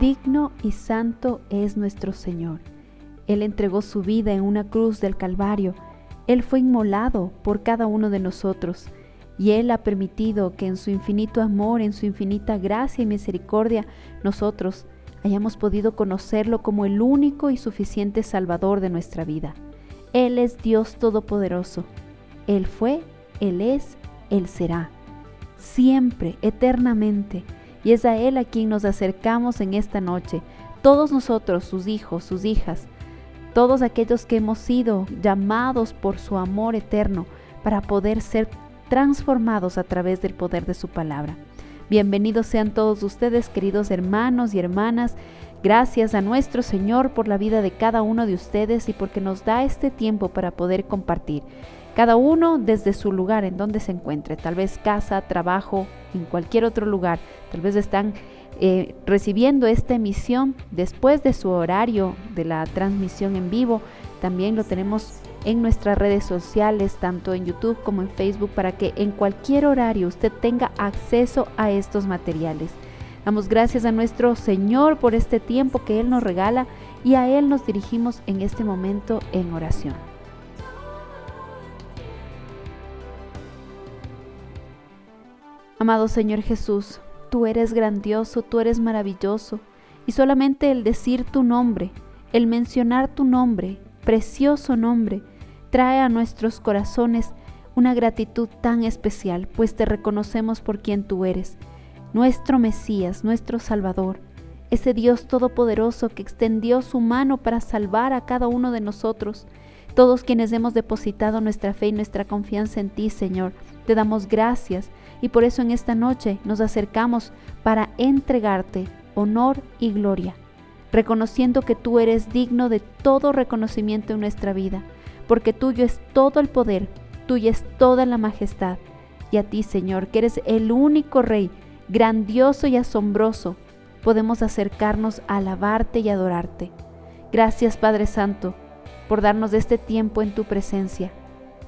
digno y santo es nuestro Señor. Él entregó su vida en una cruz del Calvario. Él fue inmolado por cada uno de nosotros, y Él ha permitido que en su infinito amor, en su infinita gracia y misericordia, nosotros hayamos podido conocerlo como el único y suficiente Salvador de nuestra vida. Él es Dios Todopoderoso. Él fue, Él es, Él será. Siempre, eternamente. Y es a Él a quien nos acercamos en esta noche. Todos nosotros, sus hijos, sus hijas, todos aquellos que hemos sido llamados por su amor eterno para poder ser transformados a través del poder de su palabra. Bienvenidos sean todos ustedes, queridos hermanos y hermanas. Gracias a nuestro Señor por la vida de cada uno de ustedes y porque nos da este tiempo para poder compartir. Cada uno desde su lugar en donde se encuentre, tal vez casa, trabajo, en cualquier otro lugar. Tal vez están recibiendo esta emisión después de su horario de la transmisión en vivo. También lo tenemos en nuestras redes sociales, tanto en YouTube como en Facebook, para que en cualquier horario usted tenga acceso a estos materiales. Damos gracias a nuestro Señor por este tiempo que Él nos regala y a Él nos dirigimos en este momento en oración. Amado Señor Jesús, tú eres grandioso, tú eres maravilloso, y solamente el decir tu nombre, el mencionar tu nombre, precioso nombre, trae a nuestros corazones una gratitud tan especial, pues te reconocemos por quien tú eres, nuestro Mesías, nuestro Salvador, ese Dios todopoderoso que extendió su mano para salvar a cada uno de nosotros. Todos quienes hemos depositado nuestra fe y nuestra confianza en ti, Señor, te damos gracias y por eso en esta noche nos acercamos para entregarte honor y gloria, reconociendo que tú eres digno de todo reconocimiento en nuestra vida, porque tuyo es todo el poder, tuya es toda la majestad. Y a ti, Señor, que eres el único Rey, grandioso y asombroso, podemos acercarnos a alabarte y adorarte. Gracias, Padre Santo, por darnos este tiempo en tu presencia.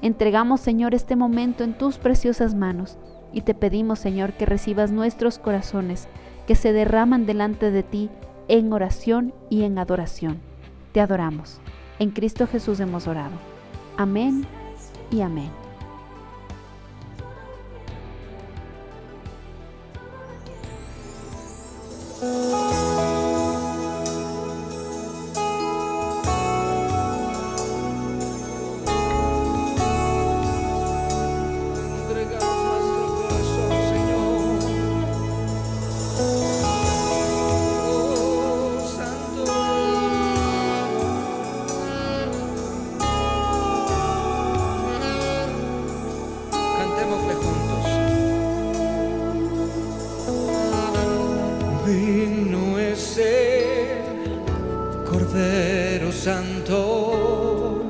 Entregamos, Señor, este momento en tus preciosas manos y te pedimos, Señor, que recibas nuestros corazones que se derraman delante de ti en oración y en adoración. Te adoramos. En Cristo Jesús hemos orado. Amén y amén. Cordero Santo,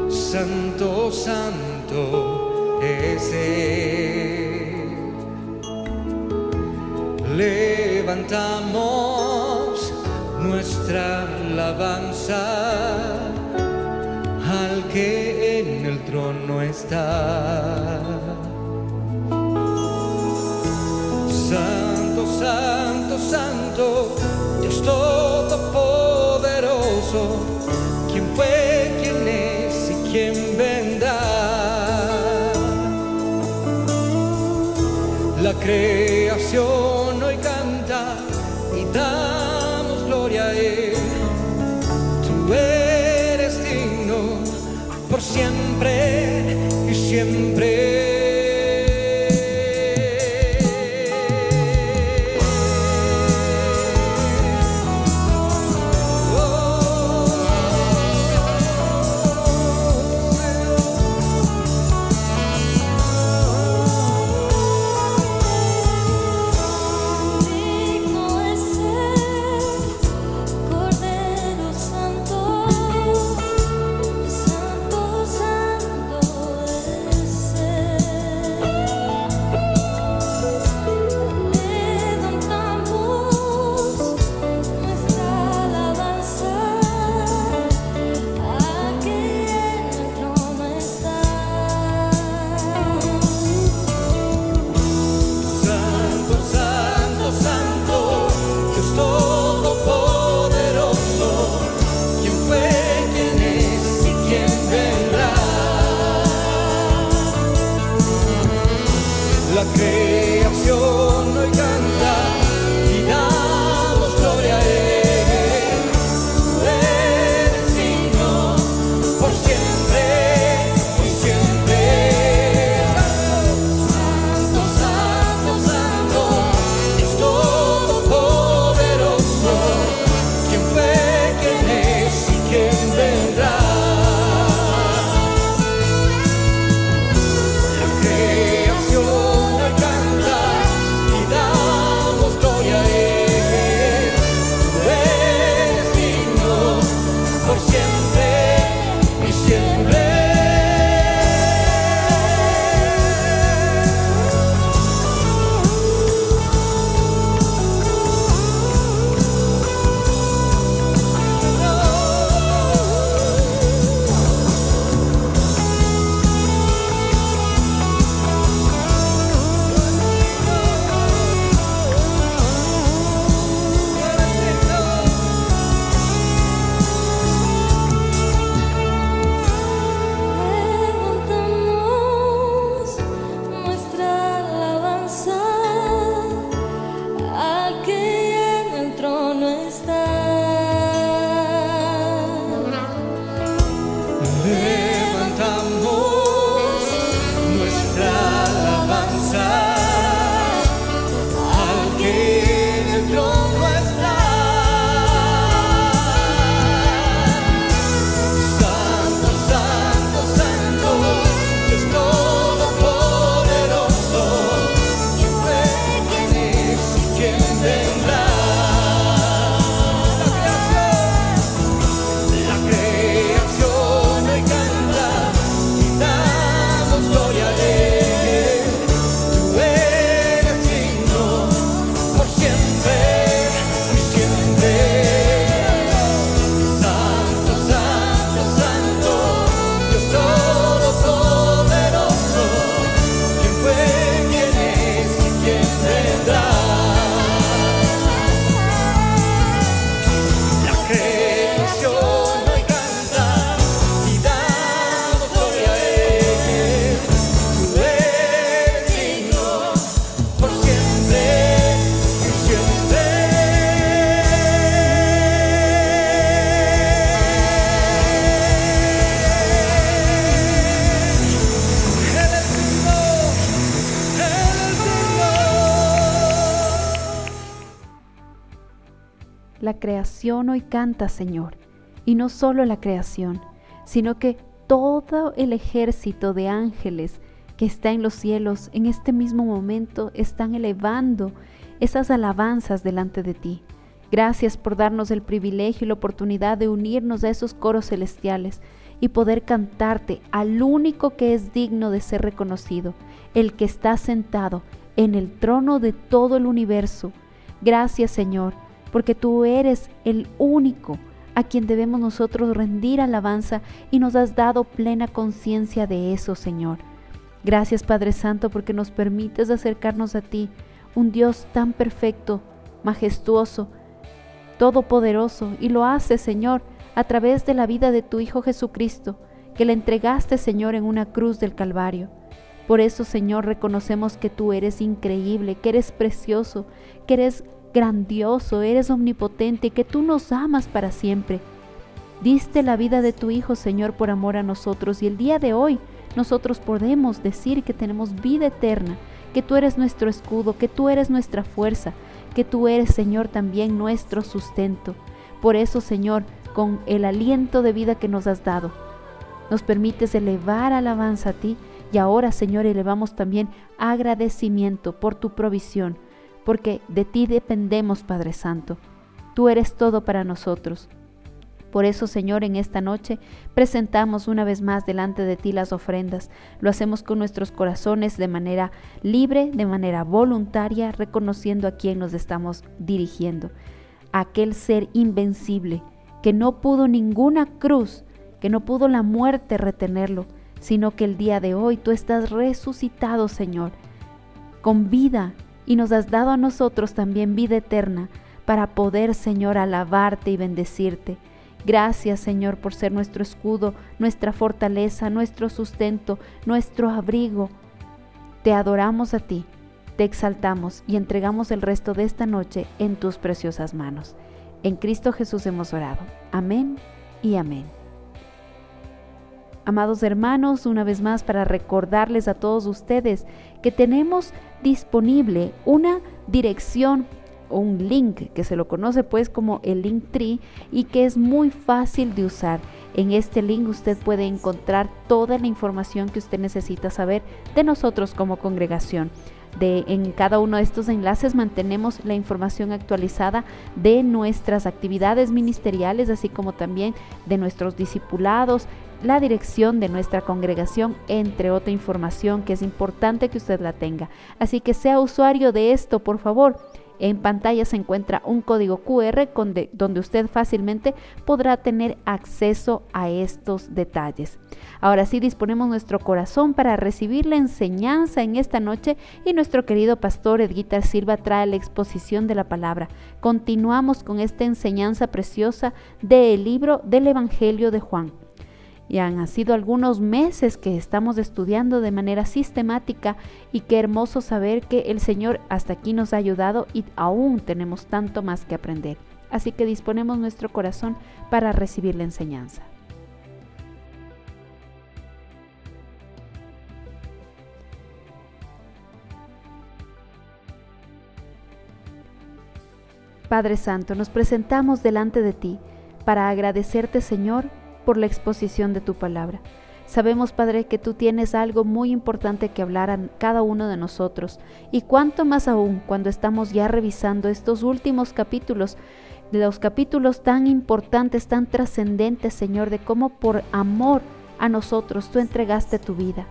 Santo, Santo es Él. Levantamos nuestra alabanza al que en el trono está. Santo, Santo, Santo, Dios Todopoderoso, ¿quién fue, quién es y quién vendrá? La creación hoy canta y damos gloria a Él. Tú eres digno por siempre y siempre. Santo, Santo es la creación hoy canta, Señor. Y no solo la creación, sino que todo el ejército de ángeles que está en los cielos en este mismo momento están elevando esas alabanzas delante de ti. Gracias por darnos el privilegio y la oportunidad de unirnos a esos coros celestiales y poder cantarte al único que es digno de ser reconocido, el que está sentado en el trono de todo el universo. Gracias, Señor, porque tú eres el único a quien debemos nosotros rendir alabanza y nos has dado plena conciencia de eso, Señor. Gracias, Padre Santo, porque nos permites acercarnos a ti, un Dios tan perfecto, majestuoso, todopoderoso, y lo haces, Señor, a través de la vida de tu Hijo Jesucristo, que le entregaste, Señor, en una cruz del Calvario. Por eso, Señor, reconocemos que tú eres increíble, que eres precioso, que eres grandioso, eres omnipotente, que tú nos amas para siempre. Diste la vida de tu Hijo, Señor, por amor a nosotros, y el día de hoy nosotros podemos decir que tenemos vida eterna, que tú eres nuestro escudo, que tú eres nuestra fuerza, que tú eres, Señor, también nuestro sustento. Por eso, Señor, con el aliento de vida que nos has dado, nos permites elevar alabanza a ti, y ahora, Señor, elevamos también agradecimiento por tu provisión, porque de ti dependemos, Padre Santo. Tú eres todo para nosotros. Por eso, Señor, en esta noche presentamos una vez más delante de ti las ofrendas. Lo hacemos con nuestros corazones de manera libre, de manera voluntaria, reconociendo a quién nos estamos dirigiendo. Aquel ser invencible, que no pudo ninguna cruz, que no pudo la muerte retenerlo, sino que el día de hoy tú estás resucitado, Señor, con vida, y nos has dado a nosotros también vida eterna para poder, Señor, alabarte y bendecirte. Gracias, Señor, por ser nuestro escudo, nuestra fortaleza, nuestro sustento, nuestro abrigo. Te adoramos a ti, te exaltamos y entregamos el resto de esta noche en tus preciosas manos. En Cristo Jesús hemos orado. Amén y amén. Amados hermanos, una vez más para recordarles a todos ustedes que tenemos disponible una dirección o un link que se lo conoce pues como el Linktree y que es muy fácil de usar. En este link usted puede encontrar toda la información que usted necesita saber de nosotros como congregación. En cada uno de estos enlaces mantenemos la información actualizada de nuestras actividades ministeriales, así como también de nuestros discipulados, la dirección de nuestra congregación, entre otra información que es importante que usted la tenga. Así que sea usuario de esto, por favor. En pantalla se encuentra un código QR donde usted fácilmente podrá tener acceso a estos detalles. Ahora sí, disponemos nuestro corazón para recibir la enseñanza en esta noche y nuestro querido pastor Edguitar Silva trae la exposición de la palabra. Continuamos con esta enseñanza preciosa del libro del Evangelio de Juan. Y han sido algunos meses que estamos estudiando de manera sistemática y qué hermoso saber que el Señor hasta aquí nos ha ayudado y aún tenemos tanto más que aprender. Así que disponemos nuestro corazón para recibir la enseñanza. Padre Santo, nos presentamos delante de ti para agradecerte, Señor, por la exposición de tu palabra. Sabemos, Padre, que tú tienes algo muy importante que hablar a cada uno de nosotros, y cuánto más aún cuando estamos ya revisando estos últimos capítulos, de los capítulos tan importantes, tan trascendentes, Señor, de cómo por amor a nosotros tú entregaste tu vida.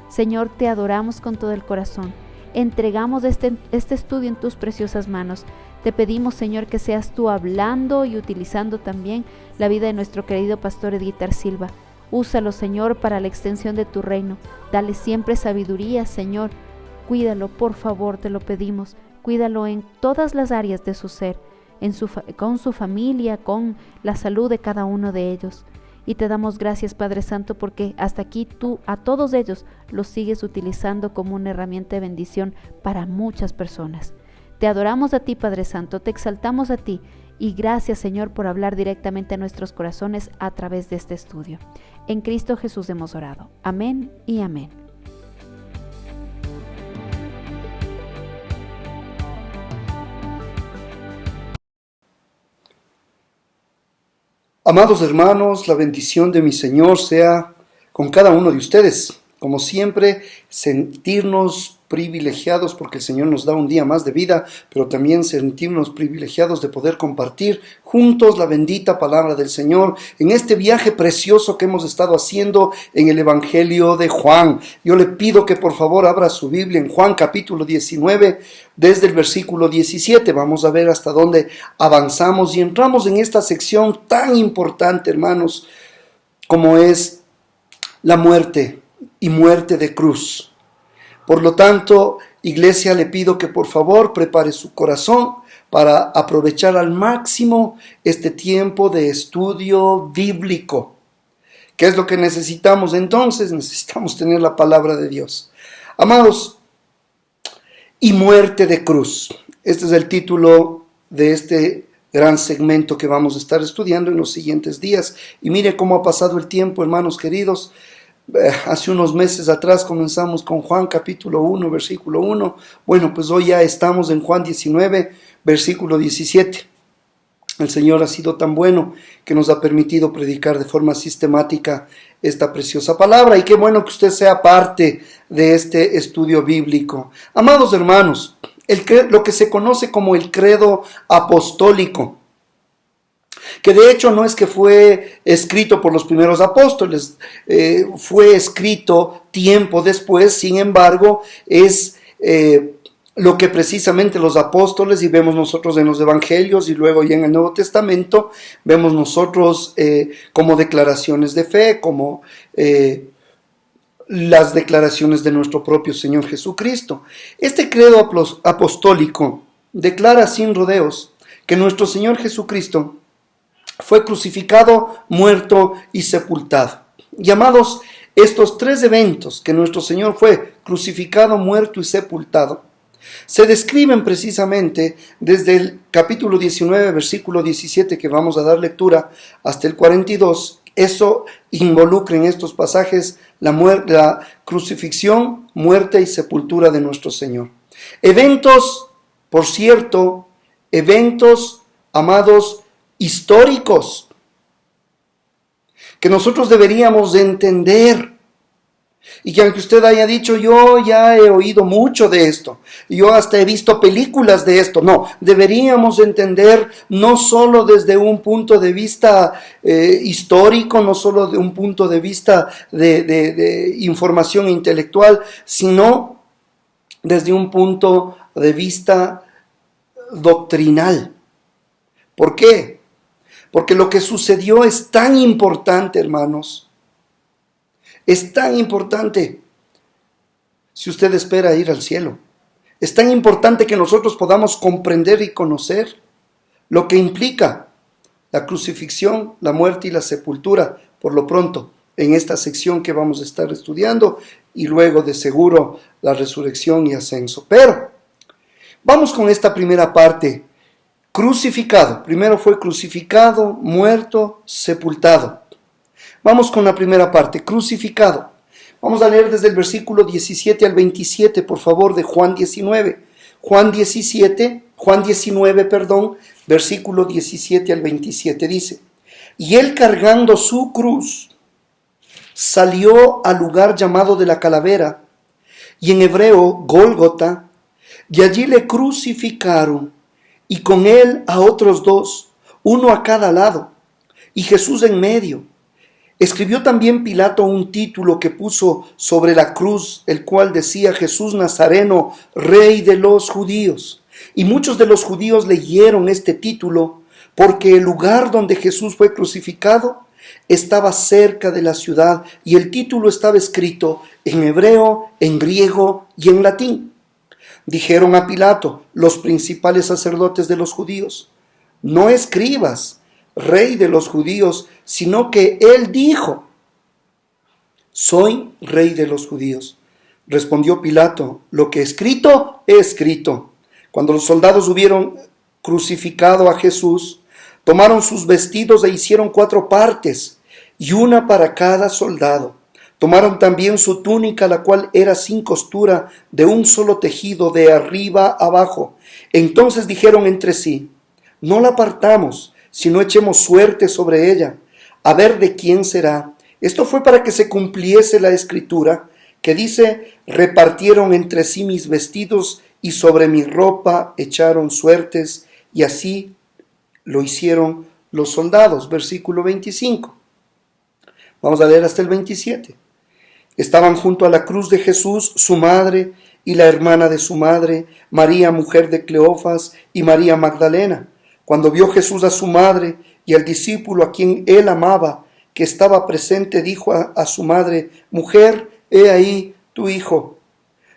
Señor, te adoramos con todo el corazón. Entregamos este estudio en tus preciosas manos. Te pedimos, Señor, que seas tú hablando y utilizando también la vida de nuestro querido pastor Edguitar Silva. Úsalo, Señor, para la extensión de tu reino. Dale siempre sabiduría, Señor. Cuídalo, por favor, te lo pedimos. Cuídalo en todas las áreas de su ser, con su familia, con la salud de cada uno de ellos. Y te damos gracias, Padre Santo, porque hasta aquí tú a todos ellos los sigues utilizando como una herramienta de bendición para muchas personas. Te adoramos a ti, Padre Santo, te exaltamos a ti y gracias, Señor, por hablar directamente a nuestros corazones a través de este estudio. En Cristo Jesús hemos orado. Amén y amén. Amados hermanos, la bendición de mi Señor sea con cada uno de ustedes. Como siempre, sentirnos privilegiados porque el Señor nos da un día más de vida, pero también sentirnos privilegiados de poder compartir juntos la bendita palabra del Señor en este viaje precioso que hemos estado haciendo en el Evangelio de Juan. Yo le pido que por favor abra su Biblia en Juan capítulo 19, desde el versículo 17. Vamos a ver hasta dónde avanzamos y entramos en esta sección tan importante, hermanos, como es la muerte y muerte de cruz. Por lo tanto, iglesia, le pido que por favor prepare su corazón para aprovechar al máximo este tiempo de estudio bíblico. ¿Qué es lo que necesitamos entonces? Necesitamos tener la palabra de Dios. Amados, y muerte de cruz. Este es el título de este gran segmento que vamos a estar estudiando en los siguientes días. Y mire cómo ha pasado el tiempo, hermanos queridos. Hace unos meses atrás comenzamos con Juan capítulo 1, versículo 1. Bueno, pues hoy ya estamos en Juan 19, versículo 17. El Señor ha sido tan bueno que nos ha permitido predicar de forma sistemática esta preciosa palabra. Y qué bueno que usted sea parte de este estudio bíblico. Amados hermanos, lo que se conoce como el credo apostólico, que de hecho no es que fue escrito por los primeros apóstoles, fue escrito tiempo después, sin embargo, es lo que precisamente los apóstoles, y vemos nosotros en los evangelios y luego ya en el Nuevo Testamento, vemos nosotros como declaraciones de fe, como las declaraciones de nuestro propio Señor Jesucristo. Este credo apostólico declara sin rodeos que nuestro Señor Jesucristo fue crucificado, muerto y sepultado. Llamados estos tres eventos, que nuestro Señor fue crucificado, muerto y sepultado, se describen precisamente desde el capítulo 19, versículo 17, que vamos a dar lectura, hasta el 42. Eso involucra en estos pasajes la crucifixión, muerte y sepultura de nuestro Señor. Eventos, por cierto, amados, históricos, que nosotros deberíamos de entender, y que aunque usted haya dicho, yo ya he oído mucho de esto, yo hasta he visto películas de esto, no, deberíamos entender no solo desde un punto de vista histórico, no solo de un punto de vista de información intelectual, sino desde un punto de vista doctrinal. ¿Por qué? Porque lo que sucedió es tan importante, hermanos. Es tan importante. Si usted espera ir al cielo, es tan importante que nosotros podamos comprender y conocer lo que implica la crucifixión, la muerte y la sepultura, por lo pronto, en esta sección que vamos a estar estudiando, y luego de seguro la resurrección y ascenso. Pero vamos con esta primera parte. Crucificado. Primero fue crucificado, muerto, sepultado. Vamos con la primera parte, crucificado. Vamos a leer desde el versículo 17 al 27, por favor, de Juan 19. Juan 19, versículo 17 al 27 dice: Y él, cargando su cruz, salió al lugar llamado de la calavera, y en hebreo Gólgota, y allí le crucificaron, y con él a otros dos, uno a cada lado, y Jesús en medio. Escribió también Pilato un título que puso sobre la cruz, el cual decía: Jesús Nazareno, Rey de los judíos. Y muchos de los judíos leyeron este título, porque el lugar donde Jesús fue crucificado estaba cerca de la ciudad, y el título estaba escrito en hebreo, en griego y en latín. Dijeron a Pilato los principales sacerdotes de los judíos: No escribas, Rey de los judíos, sino que él dijo: Soy Rey de los judíos. Respondió Pilato: Lo que escrito, he escrito. Cuando los soldados hubieron crucificado a Jesús, tomaron sus vestidos e hicieron 4 partes, y una para cada soldado. Tomaron también su túnica, la cual era sin costura, de un solo tejido, de arriba abajo. Entonces dijeron entre sí: No la partamos, si no echemos suerte sobre ella, a ver de quién será. Esto fue para que se cumpliese la escritura, que dice, repartieron entre sí mis vestidos y sobre mi ropa echaron suertes, y así lo hicieron los soldados. Versículo 25. Vamos a leer hasta el 27. Estaban junto a la cruz de Jesús su madre y la hermana de su madre, María, mujer de Cleofas, y María Magdalena. Cuando vio Jesús a su madre y al discípulo a quien él amaba, que estaba presente, dijo a su madre, mujer, he ahí tu hijo.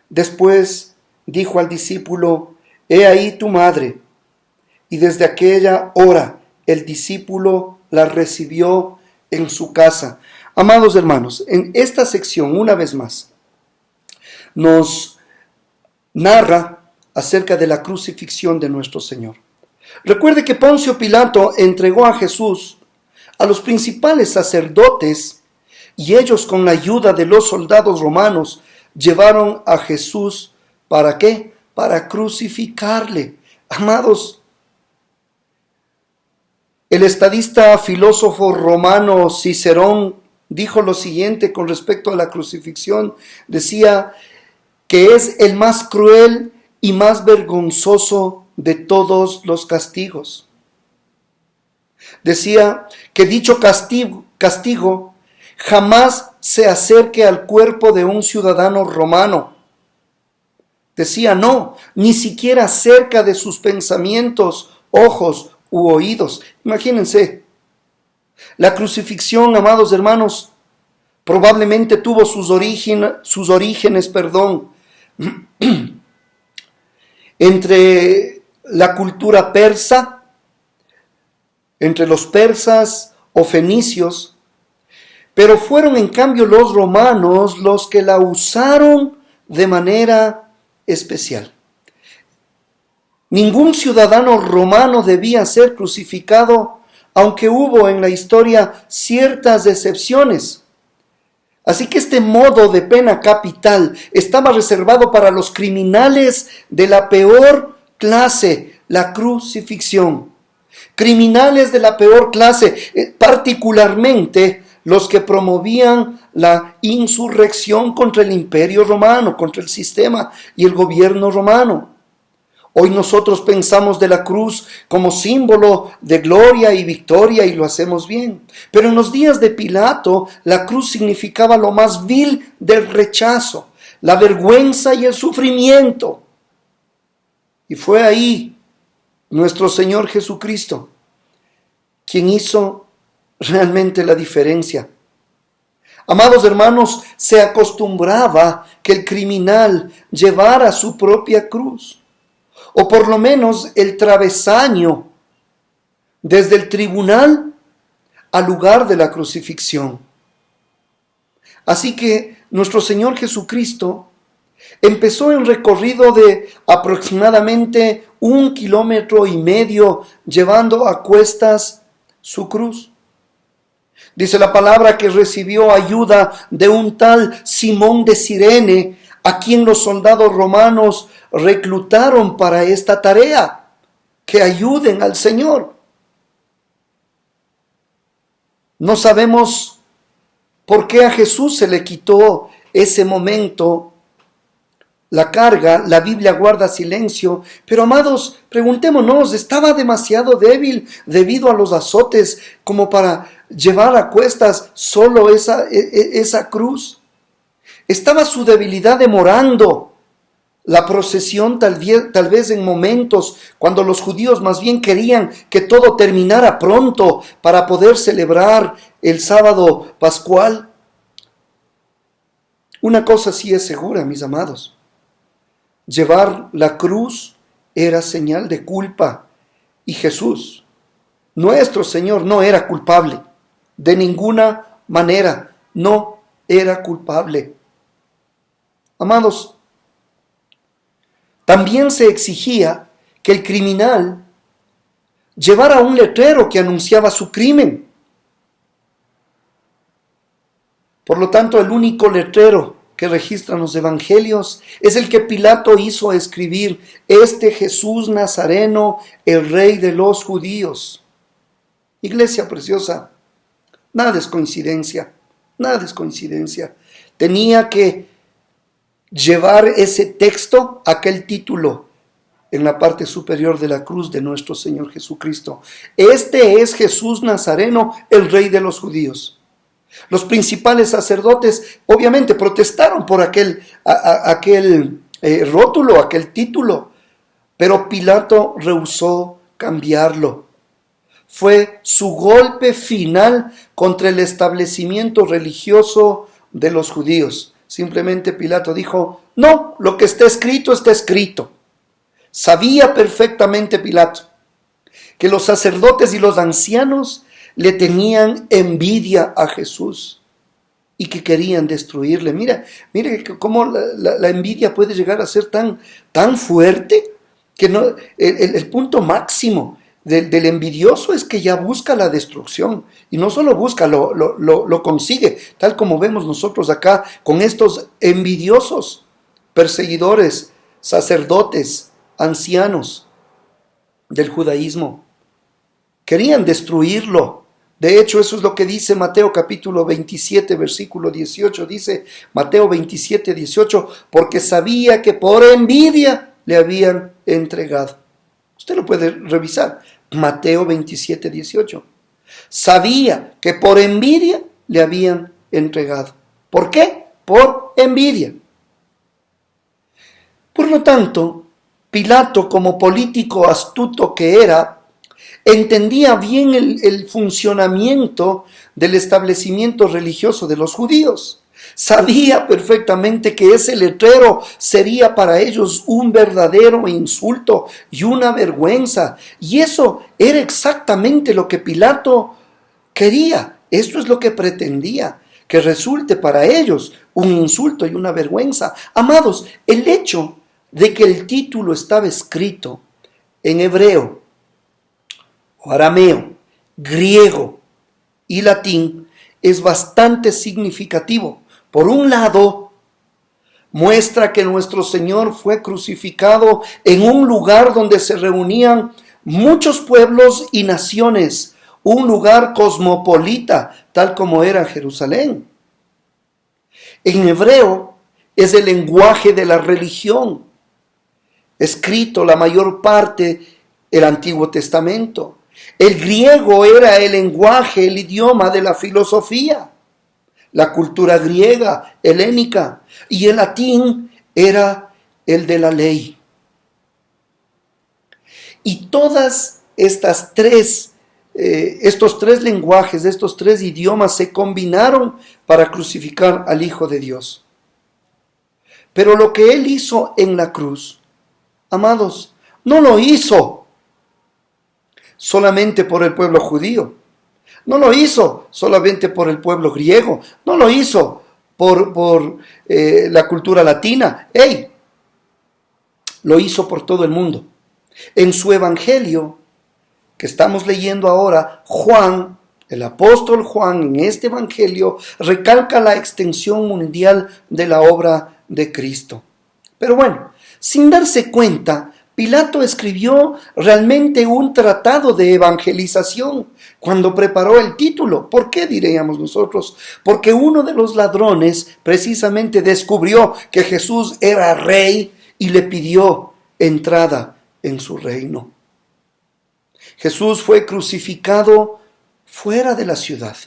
Después dijo al discípulo, he ahí tu madre. Y desde aquella hora el discípulo la recibió en su casa. Amados hermanos, en esta sección, una vez más, nos narra acerca de la crucifixión de nuestro Señor. Recuerde que Poncio Pilato entregó a Jesús a los principales sacerdotes y ellos, con la ayuda de los soldados romanos, llevaron a Jesús, ¿para qué? Para crucificarle. Amados, el estadista filósofo romano Cicerón dijo lo siguiente con respecto a la crucifixión. Decía que es el más cruel y más vergonzoso de todos los castigos. Decía que dicho castigo jamás se acerque al cuerpo de un ciudadano romano. Decía, no, ni siquiera cerca de sus pensamientos, ojos u oídos. Imagínense, la crucifixión, amados hermanos, probablemente tuvo sus orígenes, entre la cultura persa, entre los persas o fenicios, pero fueron en cambio los romanos los que la usaron de manera especial. Ningún ciudadano romano debía ser crucificado, aunque hubo en la historia ciertas excepciones. Así que este modo de pena capital estaba reservado para los criminales de la peor clase, la crucifixión. Criminales de la peor clase, particularmente los que promovían la insurrección contra el imperio romano, contra el sistema y el gobierno romano. Hoy nosotros pensamos de la cruz como símbolo de gloria y victoria y lo hacemos bien. Pero en los días de Pilato, la cruz significaba lo más vil del rechazo, la vergüenza y el sufrimiento. Y fue ahí nuestro Señor Jesucristo quien hizo realmente la diferencia. Amados hermanos, se acostumbraba que el criminal llevara su propia cruz, o por lo menos el travesaño, desde el tribunal al lugar de la crucifixión. Así que nuestro Señor Jesucristo empezó un recorrido de aproximadamente 1,5 kilómetros llevando a cuestas su cruz. Dice la palabra que recibió ayuda de un tal Simón de Cirene, a quien los soldados romanos reclutaron para esta tarea, que ayuden al Señor. No sabemos por qué a Jesús se le quitó ese momento la carga. La Biblia guarda silencio, pero amados, preguntémonos, ¿estaba demasiado débil debido a los azotes como para llevar a cuestas solo esa cruz? ¿Estaba su debilidad demorando la procesión tal vez en momentos cuando los judíos más bien querían que todo terminara pronto para poder celebrar el sábado pascual? Una cosa sí es segura, mis amados: llevar la cruz era señal de culpa, y Jesús, nuestro Señor, no era culpable. De ninguna manera, no era culpable. Amados, también se exigía que el criminal llevara un letrero que anunciaba su crimen. Por lo tanto, el único letrero que registran los evangelios es el que Pilato hizo escribir: este Jesús Nazareno, el rey de los judíos. Iglesia preciosa, nada es coincidencia, nada es coincidencia. Tenía que llevar ese texto, aquel título, en la parte superior de la cruz de nuestro Señor Jesucristo. Este es Jesús Nazareno, el Rey de los judíos. Los principales sacerdotes obviamente protestaron por aquel rótulo, aquel título, pero Pilato rehusó cambiarlo. Fue su golpe final contra el establecimiento religioso de los judíos. Simplemente Pilato dijo, no, lo que está escrito está escrito. Sabía perfectamente Pilato que los sacerdotes y los ancianos le tenían envidia a Jesús y que querían destruirle. Mire cómo la envidia puede llegar a ser tan fuerte que no, el punto máximo del envidioso es que ya busca la destrucción, y no solo busca, lo consigue, tal como vemos nosotros acá con estos envidiosos, perseguidores, sacerdotes, ancianos del judaísmo. Querían destruirlo. De hecho, eso es lo que dice Mateo capítulo 27, versículo 18. Dice Mateo 27, 18, porque sabía que por envidia le habían entregado. Usted lo puede revisar. Mateo 27, 18. Sabía que por envidia le habían entregado. ¿Por qué? Por envidia. Por lo tanto, Pilato, como político astuto que era, entendía bien el funcionamiento del establecimiento religioso de los judíos. Sabía perfectamente que ese letrero sería para ellos un verdadero insulto y una vergüenza. Y eso era exactamente lo que Pilato quería. Esto es lo que pretendía, que resulte para ellos un insulto y una vergüenza. Amados, el hecho de que el título estaba escrito en hebreo, o arameo, griego y latín es bastante significativo. Por un lado, muestra que nuestro Señor fue crucificado en un lugar donde se reunían muchos pueblos y naciones, un lugar cosmopolita, tal como era Jerusalén. En hebreo es el lenguaje de la religión, escrito la mayor parte del Antiguo Testamento. El griego era el lenguaje, el idioma de la filosofía, la cultura griega, helénica, y el latín era el de la ley. Y todas estos tres lenguajes, estos tres idiomas se combinaron para crucificar al Hijo de Dios. Pero lo que Él hizo en la cruz, amados, no lo hizo solamente por el pueblo judío. No lo hizo solamente por el pueblo griego. No lo hizo por la cultura latina. Lo hizo por todo el mundo. En su evangelio, que estamos leyendo ahora, Juan, el apóstol Juan, en este evangelio, recalca la extensión mundial de la obra de Cristo. Pero bueno, sin darse cuenta, Pilato escribió realmente un tratado de evangelización cuando preparó el título. ¿Por qué, diríamos nosotros? Porque uno de los ladrones precisamente descubrió que Jesús era rey y le pidió entrada en su reino. Jesús fue crucificado fuera de la ciudad.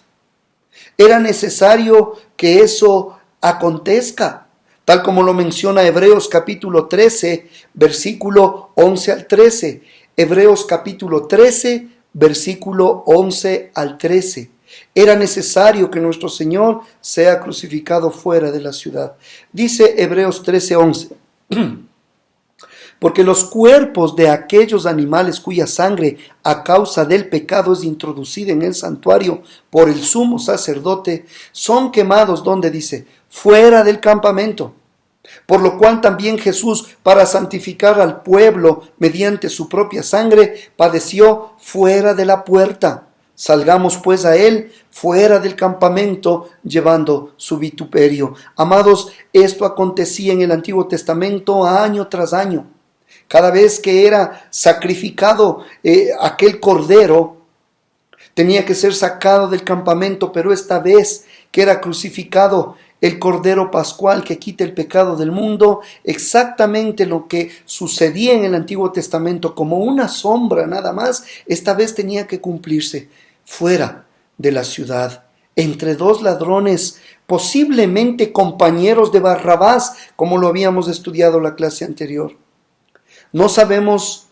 Era necesario que eso acontezca, tal como lo menciona Hebreos capítulo 13, versículo 11 al 13. Hebreos capítulo 13, versículo 11 al 13. Era necesario que nuestro Señor sea crucificado fuera de la ciudad. Dice Hebreos 13, 11. Porque los cuerpos de aquellos animales cuya sangre a causa del pecado es introducida en el santuario por el sumo sacerdote, son quemados, donde dice, fuera del campamento. Por lo cual también Jesús, para santificar al pueblo mediante su propia sangre, padeció fuera de la puerta. Salgamos pues a él fuera del campamento, llevando su vituperio. Amados, esto acontecía en el Antiguo Testamento año tras año. Cada vez que era sacrificado aquel cordero, tenía que ser sacado del campamento, pero esta vez que era crucificado el Cordero Pascual que quita el pecado del mundo, exactamente lo que sucedía en el Antiguo Testamento como una sombra nada más, esta vez tenía que cumplirse fuera de la ciudad, entre dos ladrones, posiblemente compañeros de Barrabás, como lo habíamos estudiado en la clase anterior. No sabemos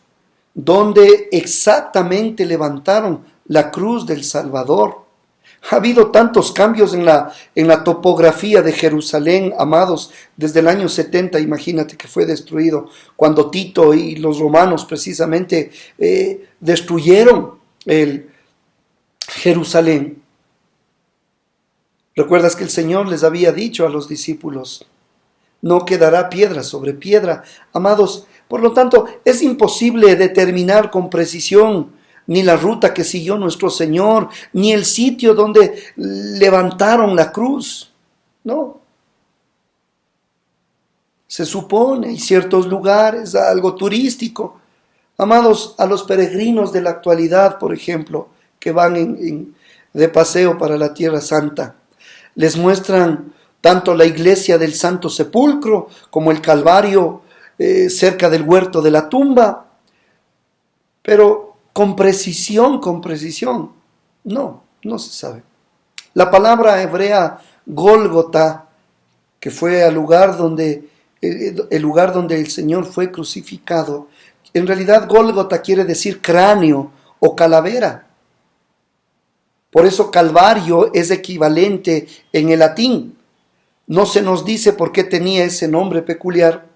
dónde exactamente levantaron la cruz del Salvador. Ha habido tantos cambios en la topografía de Jerusalén, amados, desde el año 70, imagínate que fue destruido, cuando Tito y los romanos precisamente destruyeron el Jerusalén. ¿Recuerdas que el Señor les había dicho a los discípulos, no quedará piedra sobre piedra? Amados, por lo tanto, es imposible determinar con precisión ni la ruta que siguió nuestro Señor, ni el sitio donde levantaron la cruz. No. Se supone, hay ciertos lugares, algo turístico. Amados, a los peregrinos de la actualidad, por ejemplo, que van de paseo para la Tierra Santa, les muestran tanto la iglesia del Santo Sepulcro como el Calvario cerca del huerto de la tumba, pero con precisión, no se sabe. La palabra hebrea Gólgota, que fue el lugar donde el Señor fue crucificado, en realidad Gólgota quiere decir cráneo o calavera. Por eso Calvario es equivalente en el latín. No se nos dice por qué tenía ese nombre peculiar,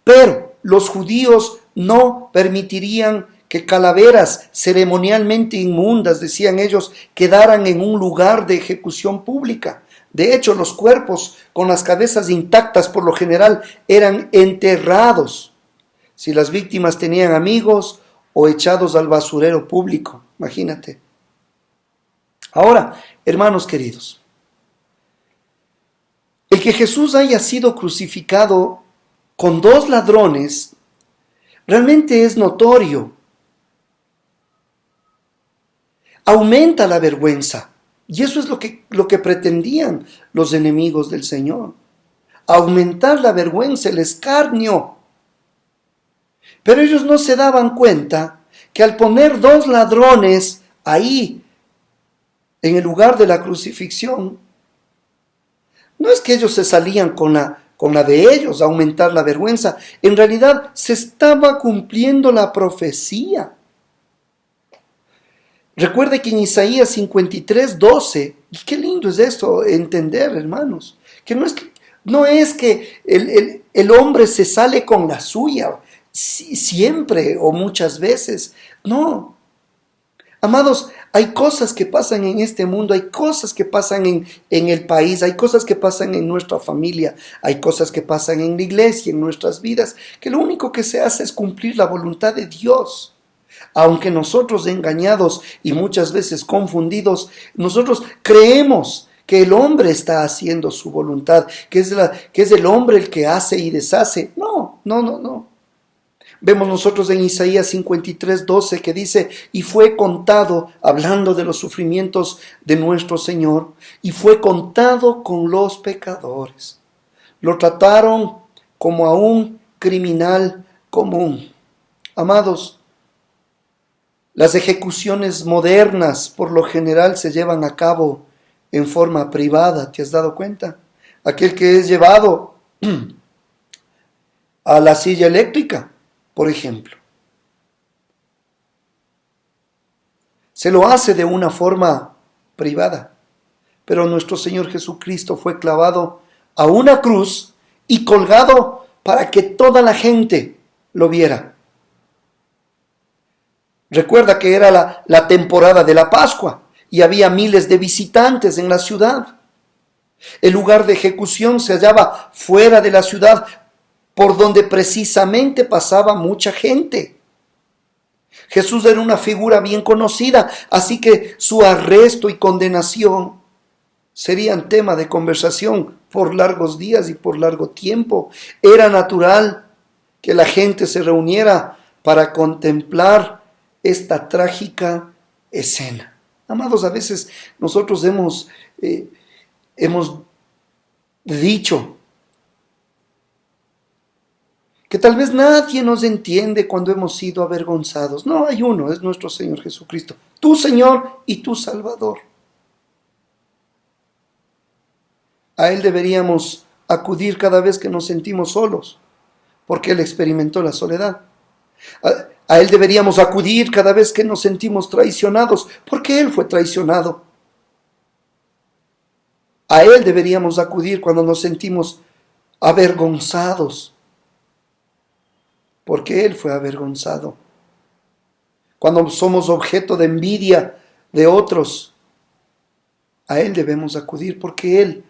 pero los judíos no permitirían que calaveras ceremonialmente inmundas, decían ellos, quedaran en un lugar de ejecución pública. De hecho, los cuerpos con las cabezas intactas por lo general eran enterrados, si las víctimas tenían amigos o echados al basurero público. Imagínate. Ahora, hermanos queridos, el que Jesús haya sido crucificado con dos ladrones realmente es notorio. Aumenta la vergüenza. Y eso es lo que pretendían los enemigos del Señor. Aumentar la vergüenza, el escarnio. Pero ellos no se daban cuenta que al poner dos ladrones ahí, en el lugar de la crucifixión, no es que ellos se salían con la de ellos, a aumentar la vergüenza. En realidad se estaba cumpliendo la profecía. Recuerde que en Isaías 53, 12, y qué lindo es esto entender, hermanos, que no es que el hombre se sale con la suya siempre o muchas veces. No. Amados, hay cosas que pasan en este mundo, hay cosas que pasan en el país, hay cosas que pasan en nuestra familia, hay cosas que pasan en la iglesia, en nuestras vidas, que lo único que se hace es cumplir la voluntad de Dios. Aunque nosotros engañados y muchas veces confundidos, nosotros creemos que el hombre está haciendo su voluntad, que es el hombre el que hace y deshace. No. Vemos nosotros en Isaías 53, 12 que dice, y fue contado, hablando de los sufrimientos de nuestro Señor, y fue contado con los pecadores. Lo trataron como a un criminal común. Amados, las ejecuciones modernas por lo general se llevan a cabo en forma privada, ¿te has dado cuenta? Aquel que es llevado a la silla eléctrica, por ejemplo, se lo hace de una forma privada, pero nuestro Señor Jesucristo fue clavado a una cruz y colgado para que toda la gente lo viera. Recuerda que era la temporada de la Pascua y había miles de visitantes en la ciudad. El lugar de ejecución se hallaba fuera de la ciudad, por donde precisamente pasaba mucha gente. Jesús era una figura bien conocida, así que su arresto y condenación serían tema de conversación por largos días y por largo tiempo. Era natural que la gente se reuniera para contemplar esta trágica escena. Amados, a veces nosotros hemos dicho que tal vez nadie nos entiende cuando hemos sido avergonzados. No, hay uno, es nuestro Señor Jesucristo, tu Señor y tu Salvador. A Él deberíamos acudir cada vez que nos sentimos solos, porque Él experimentó la soledad. A Él deberíamos acudir cada vez que nos sentimos traicionados, porque Él fue traicionado. A Él deberíamos acudir cuando nos sentimos avergonzados, porque Él fue avergonzado. Cuando somos objeto de envidia de otros, a Él debemos acudir, porque Él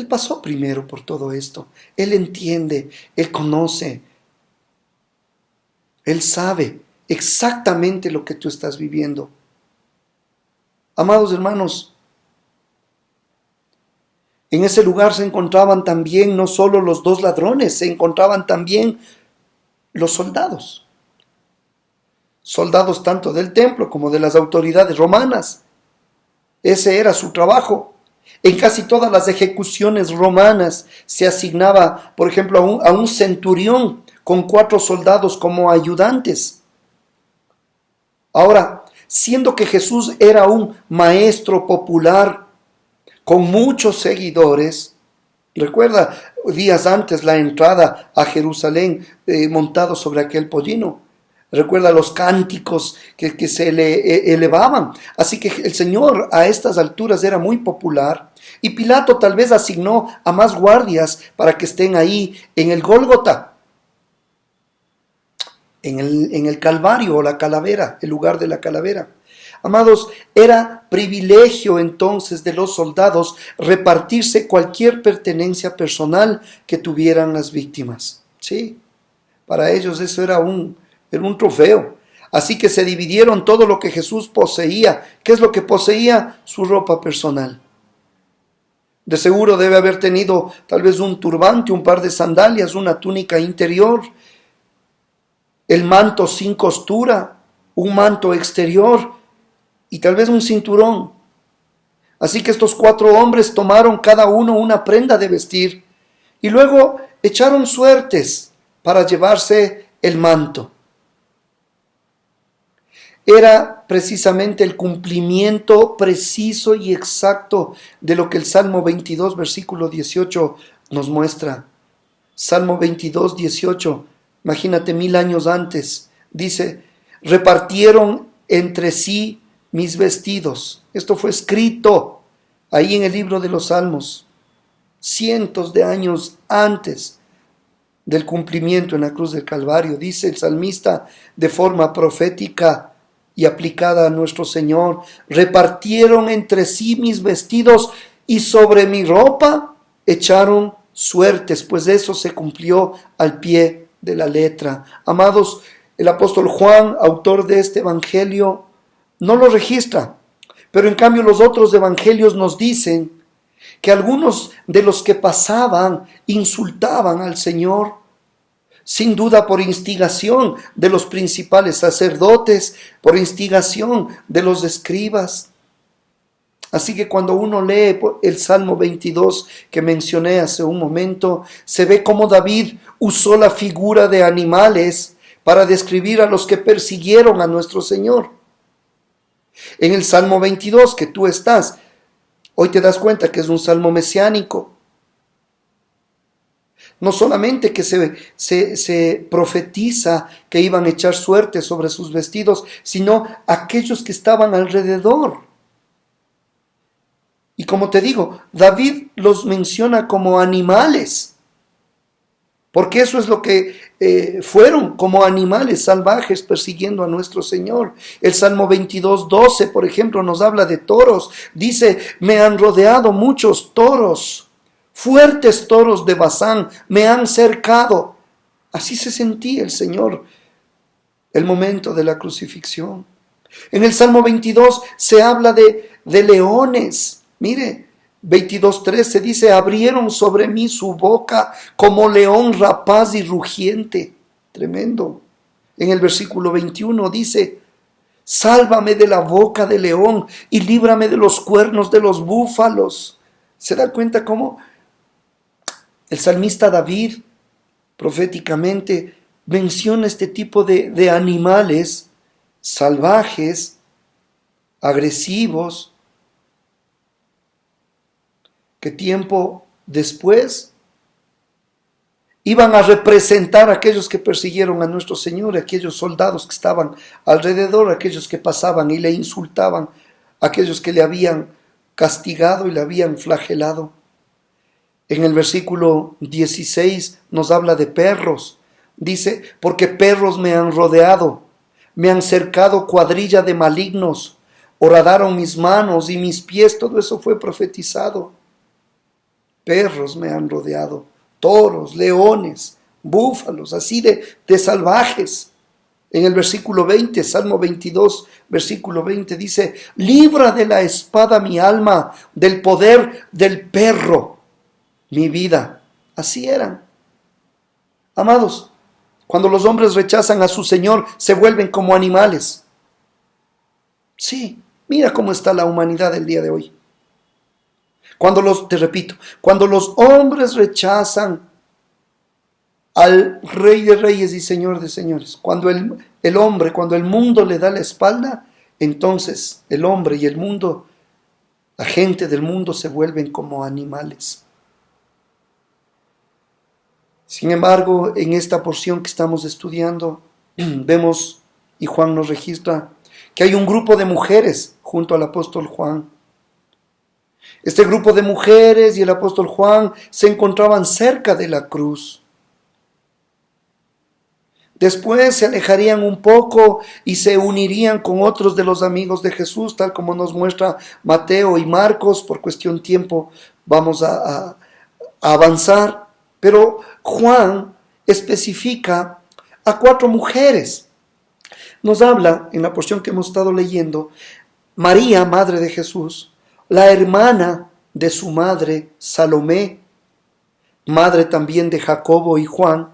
pasó primero por todo esto. Él entiende, Él conoce, Él sabe exactamente lo que tú estás viviendo. Amados hermanos, en ese lugar se encontraban también no solo los dos ladrones, se encontraban también los soldados. Soldados tanto del templo como de las autoridades romanas. Ese era su trabajo. En casi todas las ejecuciones romanas se asignaba, por ejemplo, a un centurión con 4 soldados como ayudantes. Ahora, siendo que Jesús era un maestro popular con muchos seguidores, recuerda días antes la entrada a Jerusalén montado sobre aquel pollino. Recuerda los cánticos que se le elevaban. Así que el Señor a estas alturas era muy popular. Y Pilato tal vez asignó a más guardias para que estén ahí en el Gólgota, en el Calvario o la calavera, el lugar de la calavera. Amados, era privilegio entonces de los soldados repartirse cualquier pertenencia personal que tuvieran las víctimas. Sí, para ellos eso era un trofeo. Así que se dividieron todo lo que Jesús poseía. ¿Qué es lo que poseía? Su ropa personal. De seguro debe haber tenido tal vez un turbante, un par de sandalias, una túnica interior, el manto sin costura, un manto exterior y tal vez un cinturón. Así que estos 4 hombres tomaron cada uno una prenda de vestir y luego echaron suertes para llevarse el manto. Era precisamente el cumplimiento preciso y exacto de lo que el Salmo 22, versículo 18 nos muestra. Salmo 22, 18, imagínate 1000 años antes, dice, repartieron entre sí mis vestidos. Esto fue escrito ahí en el libro de los Salmos, cientos de años antes del cumplimiento en la cruz del Calvario. Dice el salmista de forma profética y aplicada a nuestro Señor, repartieron entre sí mis vestidos y sobre mi ropa echaron suertes, pues eso se cumplió al pie de la letra. Amados, el apóstol Juan, autor de este evangelio, no lo registra, pero en cambio los otros evangelios nos dicen que algunos de los que pasaban insultaban al Señor, sin duda por instigación de los principales sacerdotes, por instigación de los escribas. Así que cuando uno lee el Salmo 22 que mencioné hace un momento, se ve cómo David usó la figura de animales para describir a los que persiguieron a nuestro Señor. En el Salmo 22 que tú estás, hoy te das cuenta que es un salmo mesiánico. No solamente que se profetiza que iban a echar suerte sobre sus vestidos, sino aquellos que estaban alrededor. Y como te digo, David los menciona como animales, porque eso es lo que fueron, como animales salvajes persiguiendo a nuestro Señor. El Salmo 22, 12, por ejemplo, nos habla de toros. Dice, me han rodeado muchos toros. Fuertes toros de Basán me han cercado. Así se sentía el Señor el momento de la crucifixión. En el Salmo 22 se habla de leones. Mire, 22:13 dice, abrieron sobre mí su boca como león rapaz y rugiente. Tremendo. En el versículo 21 dice, Sálvame de la boca del león y líbrame de los cuernos de los búfalos. ¿Se da cuenta cómo el salmista David proféticamente menciona este tipo de animales salvajes, agresivos, que tiempo después iban a representar a aquellos que persiguieron a nuestro Señor, aquellos soldados que estaban alrededor, aquellos que pasaban y le insultaban, aquellos que le habían castigado y le habían flagelado? En el versículo 16 nos habla de perros. Dice, porque perros me han rodeado, me han cercado cuadrilla de malignos, horadaron mis manos y mis pies. Todo eso fue profetizado. Perros me han rodeado, toros, leones, búfalos, así de salvajes. En el versículo 20, Salmo 22, versículo 20 dice, libra de la espada mi alma, del poder del perro mi vida. Así eran. Amados, cuando los hombres rechazan a su Señor, se vuelven como animales. Sí, mira cómo está la humanidad el día de hoy. Cuando los hombres rechazan al Rey de Reyes y Señor de Señores, cuando el mundo le da la espalda, entonces el hombre y el mundo, la gente del mundo se vuelven como animales. Sin embargo, en esta porción que estamos estudiando, vemos, y Juan nos registra, que hay un grupo de mujeres junto al apóstol Juan. Este grupo de mujeres y el apóstol Juan se encontraban cerca de la cruz. Después se alejarían un poco y se unirían con otros de los amigos de Jesús, tal como nos muestra Mateo y Marcos. Por cuestión de tiempo vamos a avanzar. Pero Juan especifica a 4 mujeres. Nos habla, en la porción que hemos estado leyendo, María, madre de Jesús, la hermana de su madre, Salomé, madre también de Jacobo y Juan,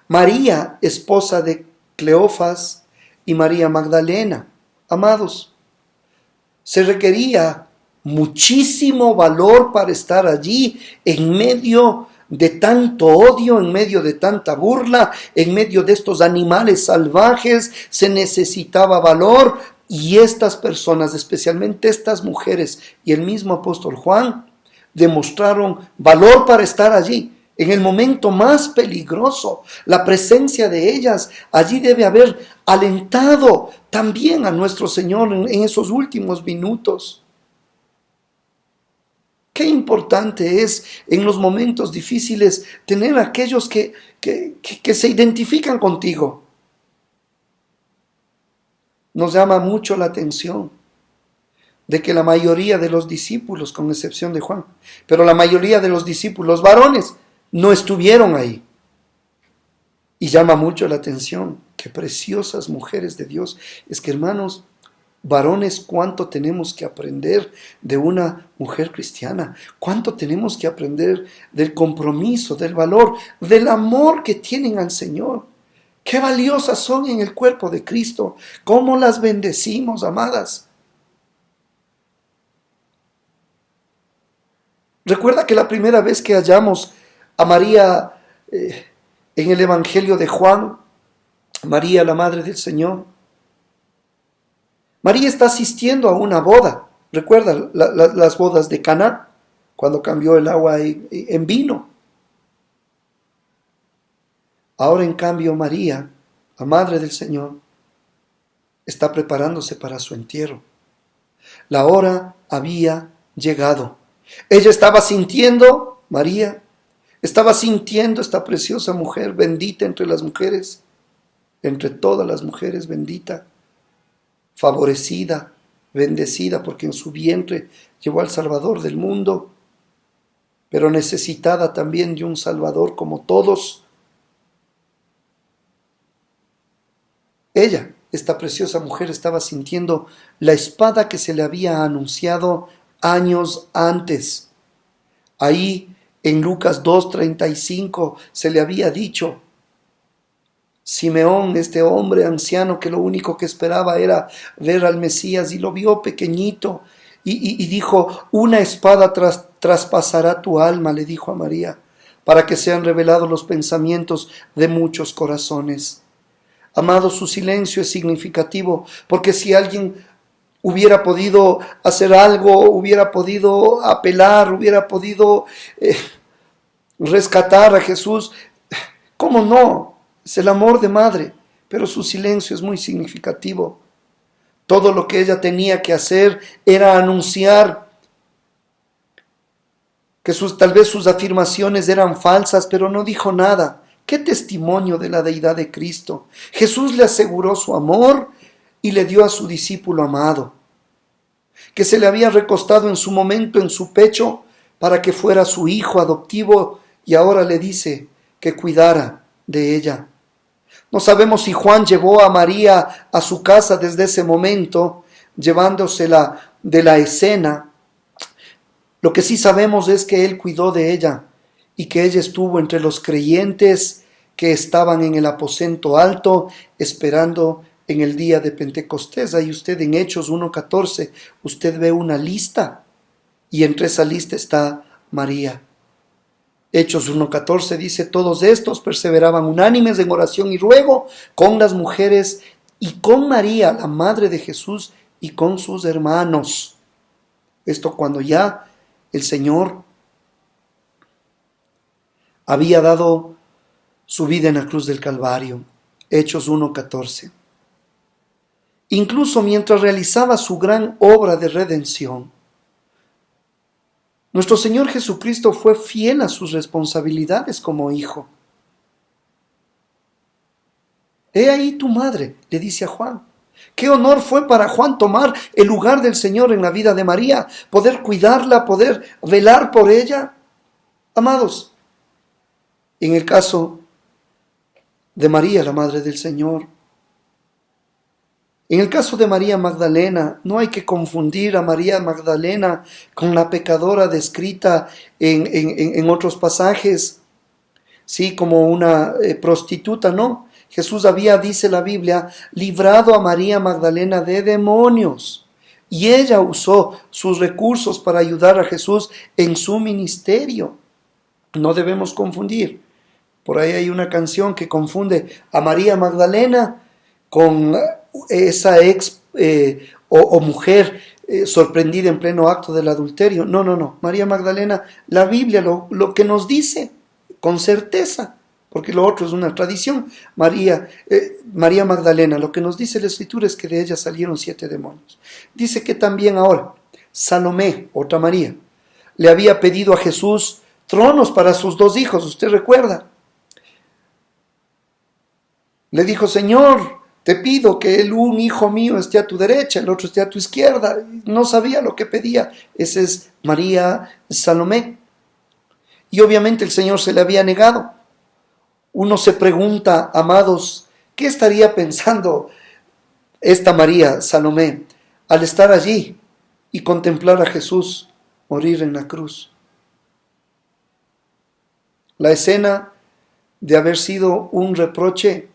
María, esposa de Cleofas, y María Magdalena. Amados, se requería muchísimo valor para estar allí en medio de tanto odio, en medio de tanta burla, en medio de estos animales salvajes. Se necesitaba valor, y estas personas, especialmente estas mujeres y el mismo apóstol Juan, demostraron valor para estar allí. En el momento más peligroso, la presencia de ellas allí debe haber alentado también a nuestro Señor en esos últimos minutos. Qué importante es en los momentos difíciles tener a aquellos que se identifican contigo. Nos llama mucho la atención de que la mayoría de los discípulos, con excepción de Juan, pero la mayoría de los discípulos varones no estuvieron ahí. Y llama mucho la atención, qué preciosas mujeres de Dios. Es que, hermanos, varones, cuánto tenemos que aprender de una mujer cristiana, cuánto tenemos que aprender del compromiso, del valor, del amor que tienen al Señor. Qué valiosas son en el cuerpo de Cristo, cómo las bendecimos, amadas. Recuerda que la primera vez que hallamos a María en el Evangelio de Juan, María, la madre del Señor, María está asistiendo a una boda. ¿Recuerda las bodas de Caná? Cuando cambió el agua en vino. Ahora, en cambio, María, la madre del Señor, está preparándose para su entierro. La hora había llegado. Ella estaba sintiendo, María, estaba sintiendo esta preciosa mujer, bendita entre las mujeres, entre todas las mujeres, bendita, favorecida, bendecida, porque en su vientre llevó al Salvador del mundo, pero necesitada también de un Salvador como todos. Ella, esta preciosa mujer, estaba sintiendo la espada que se le había anunciado años antes. Ahí en Lucas 2:35 se le había dicho Simeón, este hombre anciano que lo único que esperaba era ver al Mesías, y lo vio pequeñito y dijo: una espada traspasará tu alma, le dijo a María, para que sean revelados los pensamientos de muchos corazones. Amados, su silencio es significativo, porque si alguien hubiera podido hacer algo, hubiera podido apelar, hubiera podido rescatar a Jesús, ¿cómo no? Es el amor de madre, pero su silencio es muy significativo. Todo lo que ella tenía que hacer era anunciar que tal vez sus afirmaciones eran falsas, pero no dijo nada. ¡Qué testimonio de la deidad de Cristo! Jesús le aseguró su amor y le dio a su discípulo amado, que se le había recostado en su momento en su pecho para que fuera su hijo adoptivo, y ahora le dice que cuidara de ella. No sabemos si Juan llevó a María a su casa desde ese momento, llevándosela de la escena. Lo que sí sabemos es que él cuidó de ella y que ella estuvo entre los creyentes que estaban en el aposento alto esperando en el día de Pentecostés. Ahí usted en Hechos 1:14, usted ve una lista y entre esa lista está María. Hechos 1:14 dice: todos estos perseveraban unánimes en oración y ruego con las mujeres y con María, la madre de Jesús, y con sus hermanos. Esto cuando ya el Señor había dado su vida en la cruz del Calvario. Hechos 1:14. Incluso mientras realizaba su gran obra de redención, nuestro Señor Jesucristo fue fiel a sus responsabilidades como hijo. He ahí tu madre, le dice a Juan. Qué honor fue para Juan tomar el lugar del Señor en la vida de María, poder cuidarla, poder velar por ella. Amados, en el caso de María, la madre del Señor, en el caso de María Magdalena, no hay que confundir a María Magdalena con la pecadora descrita en otros pasajes, sí, como una prostituta, no. Jesús había, dice la Biblia, librado a María Magdalena de demonios, y ella usó sus recursos para ayudar a Jesús en su ministerio. No debemos confundir. Por ahí hay una canción que confunde a María Magdalena con esa o mujer sorprendida en pleno acto del adulterio. No. María Magdalena, la Biblia lo que nos dice con certeza, porque lo otro es una tradición. María Magdalena, lo que nos dice la Escritura es que de ella salieron 7 demonios. Dice que también ahora Salomé, otra María, le había pedido a Jesús tronos para sus 2 hijos. ¿Usted recuerda? Le dijo: Señor, te pido que un hijo mío esté a tu derecha, el otro esté a tu izquierda. No sabía lo que pedía. Esa es María Salomé. Y obviamente el Señor se le había negado. Uno se pregunta, amados, ¿qué estaría pensando esta María Salomé al estar allí y contemplar a Jesús morir en la cruz? La escena de haber sido un reproche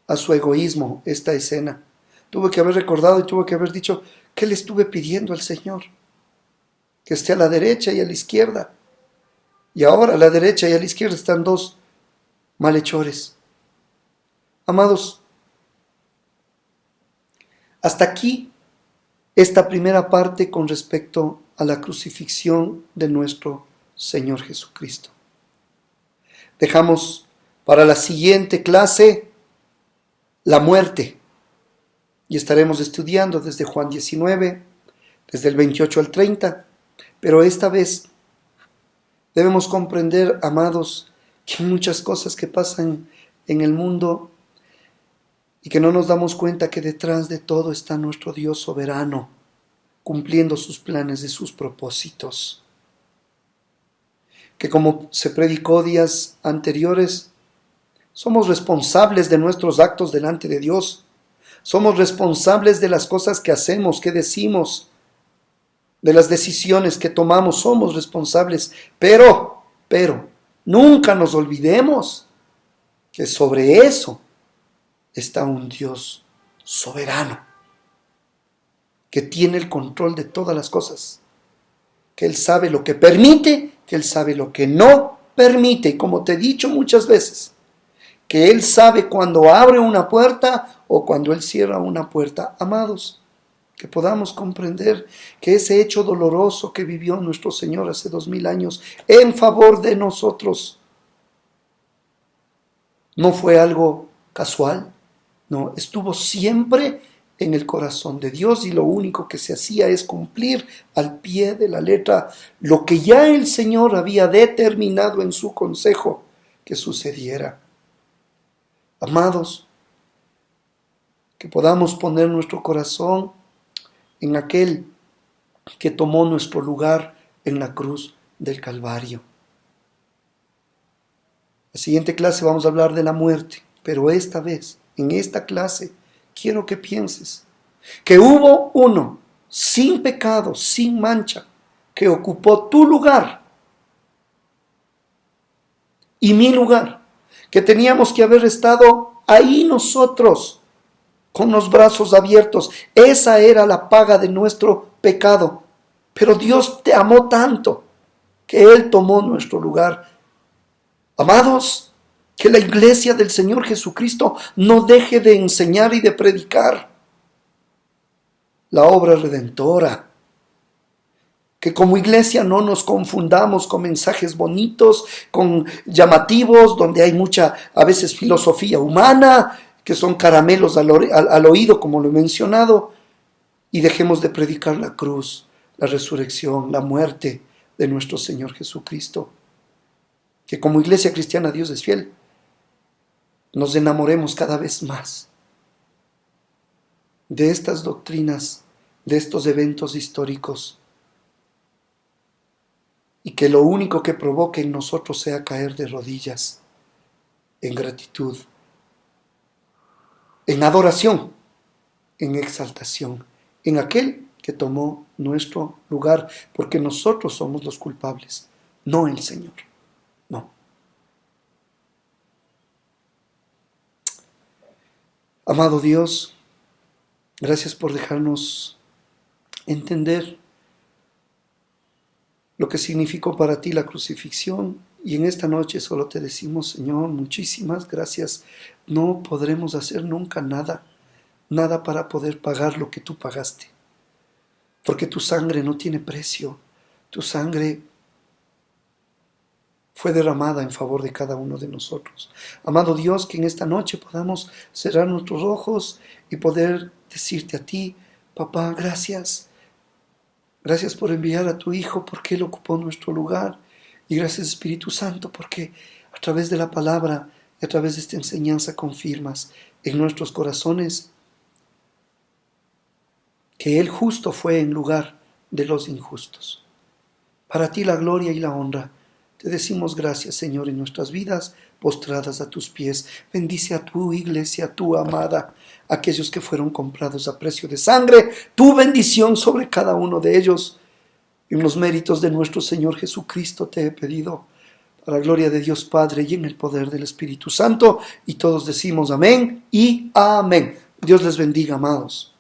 a su egoísmo, esta escena. Tuve que haber recordado y tuve que haber dicho: ¿qué le estuve pidiendo al Señor? Que esté a la derecha y a la izquierda. Y ahora a la derecha y a la izquierda están 2 malhechores. Amados, hasta aquí esta primera parte con respecto a la crucifixión de nuestro Señor Jesucristo. Dejamos para la siguiente clase la muerte, y estaremos estudiando desde Juan 19, desde el 28 al 30, pero esta vez debemos comprender, amados, que hay muchas cosas que pasan en el mundo y que no nos damos cuenta que detrás de todo está nuestro Dios soberano, cumpliendo sus planes y sus propósitos. Que como se predicó días anteriores, somos responsables de nuestros actos delante de Dios. Somos responsables de las cosas que hacemos, que decimos, de las decisiones que tomamos. Somos responsables. Pero, nunca nos olvidemos que sobre eso está un Dios soberano, que tiene el control de todas las cosas, que Él sabe lo que permite, que Él sabe lo que no permite, y como te he dicho muchas veces, que Él sabe cuando abre una puerta o cuando Él cierra una puerta. Amados, que podamos comprender que ese hecho doloroso que vivió nuestro Señor hace 2000 años en favor de nosotros no fue algo casual, no, estuvo siempre en el corazón de Dios, y lo único que se hacía es cumplir al pie de la letra lo que ya el Señor había determinado en su consejo que sucediera. Amados, que podamos poner nuestro corazón en aquel que tomó nuestro lugar en la cruz del Calvario. La siguiente clase vamos a hablar de la muerte, pero esta vez, en esta clase, quiero que pienses que hubo uno sin pecado, sin mancha, que ocupó tu lugar y mi lugar, que teníamos que haber estado ahí nosotros, con los brazos abiertos. Esa era la paga de nuestro pecado. Pero Dios te amó tanto que Él tomó nuestro lugar. Amados, que la iglesia del Señor Jesucristo no deje de enseñar y de predicar la obra redentora. Que como iglesia no nos confundamos con mensajes bonitos, con llamativos, donde hay mucha, a veces, filosofía humana, que son caramelos al oído, como lo he mencionado, y dejemos de predicar la cruz, la resurrección, la muerte de nuestro Señor Jesucristo. Que como iglesia cristiana, Dios es fiel, nos enamoremos cada vez más de estas doctrinas, de estos eventos históricos, y que lo único que provoque en nosotros sea caer de rodillas en gratitud, en adoración, en exaltación, en aquel que tomó nuestro lugar, porque nosotros somos los culpables, no el Señor, no. Amado Dios, gracias por dejarnos entender lo que significó para ti la crucifixión, y en esta noche solo te decimos, Señor, muchísimas gracias. No podremos hacer nunca nada para poder pagar lo que tú pagaste, porque tu sangre no tiene precio. Tu sangre fue derramada en favor de cada uno de nosotros. Amado Dios, que en esta noche podamos cerrar nuestros ojos y poder decirte a ti, papá, gracias. Gracias por enviar a tu Hijo, porque Él ocupó nuestro lugar. Y gracias, Espíritu Santo, porque a través de la palabra y a través de esta enseñanza confirmas en nuestros corazones que el justo fue en lugar de los injustos. Para ti la gloria y la honra. Te decimos gracias, Señor, en nuestras vidas postradas a tus pies. Bendice a tu iglesia, tu amada, aquellos que fueron comprados a precio de sangre. Tu bendición sobre cada uno de ellos. En los méritos de nuestro Señor Jesucristo te he pedido, para la gloria de Dios Padre y en el poder del Espíritu Santo. Y todos decimos amén y amén. Dios les bendiga, amados.